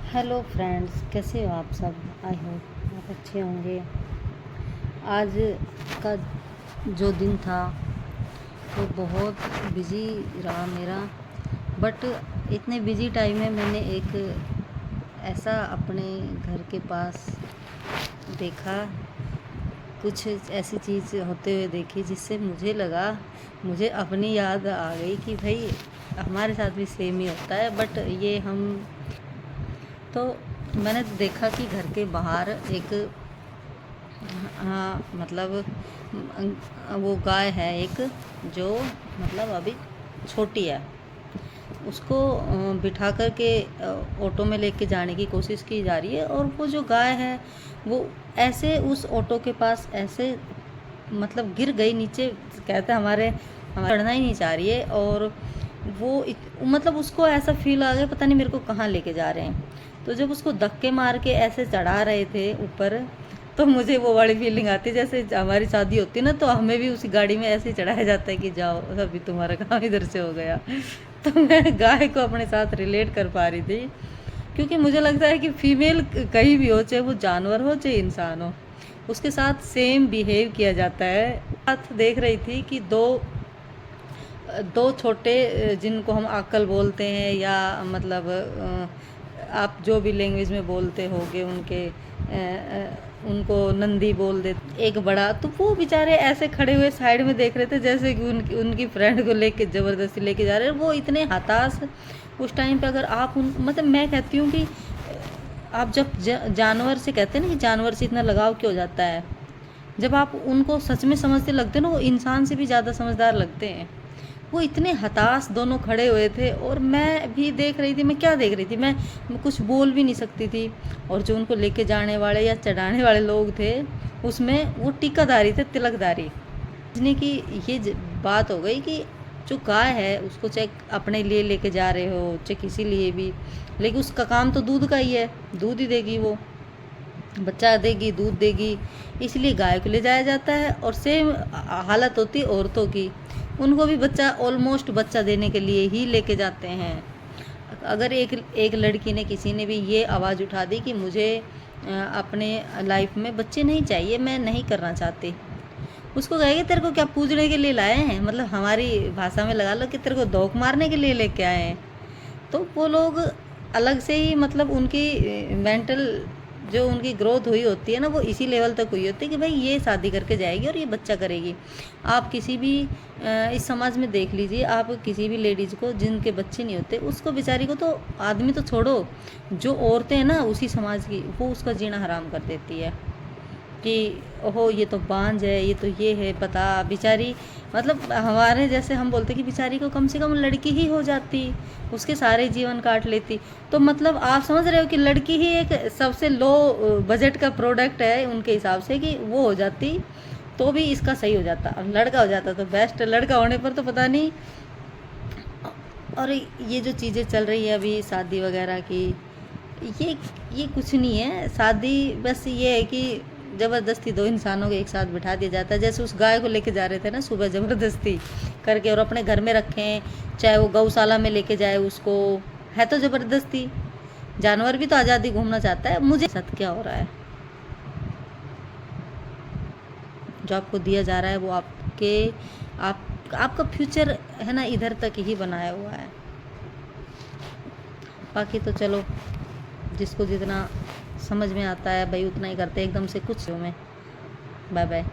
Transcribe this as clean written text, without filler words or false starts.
Hello friends, कैसे हो आप सब। आई होप आप अच्छे होंगे। आज का जो दिन था वो बहुत बिजी रहा मेरा। बट इतने बिजी टाइम में मैंने एक ऐसा अपने घर के पास देखा, कुछ ऐसी चीज़ होते हुए देखी जिससे मुझे लगा, मुझे अपनी याद आ गई कि भाई हमारे साथ भी सेम ही होता है। बट ये हम तो मैंने देखा कि घर के बाहर एक मतलब वो गाय है एक, जो मतलब अभी छोटी है। उसको बिठा कर के ऑटो में लेके जाने की कोशिश की जा रही है, और वो जो गाय है वो ऐसे उस ऑटो के पास ऐसे मतलब गिर गई नीचे। कहते हमारे चढ़ना ही नहीं चाह रही है, और वो मतलब उसको ऐसा फील आ गया, पता नहीं मेरे को कहाँ लेके जा रहे हैं। तो जब उसको धक्के मार के ऐसे चढ़ा रहे थे ऊपर, तो मुझे वो वाली फीलिंग आती है जैसे हमारी शादी होती है ना, तो हमें भी उसी गाड़ी में ऐसे ही चढ़ाया जाता है कि जाओ अभी तुम्हारा काम इधर से हो गया। तो मैं गाय को अपने साथ रिलेट कर पा रही थी, क्योंकि मुझे लगता है कि फीमेल कहीं भी हो, चाहे वो जानवर हो चाहे इंसान हो, उसके साथ सेम बिहेव किया जाता है। साथ देख रही थी कि दो दो छोटे, जिनको हम अक्ल बोलते हैं या मतलब आप जो भी लैंग्वेज में बोलते होगे उनको नंदी बोल दे। एक बड़ा, तो वो बेचारे ऐसे खड़े हुए साइड में देख रहे थे जैसे कि उनकी फ्रेंड को लेके ज़बरदस्ती लेके जा रहे हैं। वो इतने हताश उस टाइम पे। अगर आप मतलब मैं कहती हूँ कि आप जब जानवर से कहते हैं ना कि जानवर से इतना लगाव क्यों हो जाता है, जब आप उनको सच में समझते लगते ना, वो इंसान से भी ज़्यादा समझदार लगते हैं। वो इतने हताश दोनों खड़े हुए थे, और मैं भी देख रही थी। मैं क्या देख रही थी, मैं कुछ बोल भी नहीं सकती थी। और जो उनको लेके जाने वाले या चढ़ाने वाले लोग थे, उसमें वो टीकादारी थे, तिलकदारी। समझने की ये बात हो गई कि जो गाय है उसको चाहे अपने लिए लेके जा रहे हो चाहे किसी लिए भी, लेकिन उसका काम तो दूध का ही है। दूध ही देगी, वो बच्चा देगी, दूध देगी, इसलिए गाय को ले जाया जाता है। और सेम हालत होती है औरतों की, उनको भी बच्चा ऑलमोस्ट बच्चा देने के लिए ही लेके जाते हैं। अगर एक लड़की ने, किसी ने भी ये आवाज़ उठा दी कि मुझे अपने लाइफ में बच्चे नहीं चाहिए, मैं नहीं करना चाहती, उसको कहेंगे तेरे को क्या पूजने के लिए लाए हैं, मतलब हमारी भाषा में लगा लो कि तेरे को धोख मारने के लिए लेके आए हैं। तो वो लोग अलग से ही, मतलब उनकी मेंटल जो उनकी ग्रोथ हुई होती है ना, वो इसी लेवल तक हुई होती है कि भाई ये शादी करके जाएगी और ये बच्चा करेगी। आप किसी भी इस समाज में देख लीजिए, आप किसी भी लेडीज़ को जिनके बच्चे नहीं होते, उसको बेचारी को तो, आदमी तो छोड़ो, जो औरतें हैं ना उसी समाज की, वो उसका जीना हराम कर देती है कि ओहो ये तो बांझ है, ये तो ये है, पता बेचारी। मतलब हमारे जैसे हम बोलते कि बेचारी को कम से कम लड़की ही हो जाती, उसके सारे जीवन काट लेती। तो मतलब आप समझ रहे हो कि लड़की ही एक सबसे लो बजट का प्रोडक्ट है उनके हिसाब से, कि वो हो जाती तो भी इसका सही हो जाता, और लड़का हो जाता तो बेस्ट। लड़का होने पर तो पता नहीं। और ये जो चीज़ें चल रही है अभी शादी वगैरह की, ये ये कुछ नहीं है। शादी बस ये है कि ज़बरदस्ती दो इंसानों को एक साथ बिठा दिया जाता है। जैसे उस गाय को लेके जा रहे थे ना सुबह, ज़बरदस्ती करके, और अपने घर में रखें, चाहे वो गौशाला में लेके जाए उसको, है तो ज़बरदस्ती। जानवर भी तो आज़ादी घूमना चाहता है। मुझे साथ क्या हो रहा है, जो आपको दिया जा रहा है वो आपका फ्यूचर है ना, इधर तक ही बनाया हुआ है। बाकी तो चलो, जिसको जितना समझ में आता है भाई उतना ही करते, एकदम से कुछ में। Bye bye.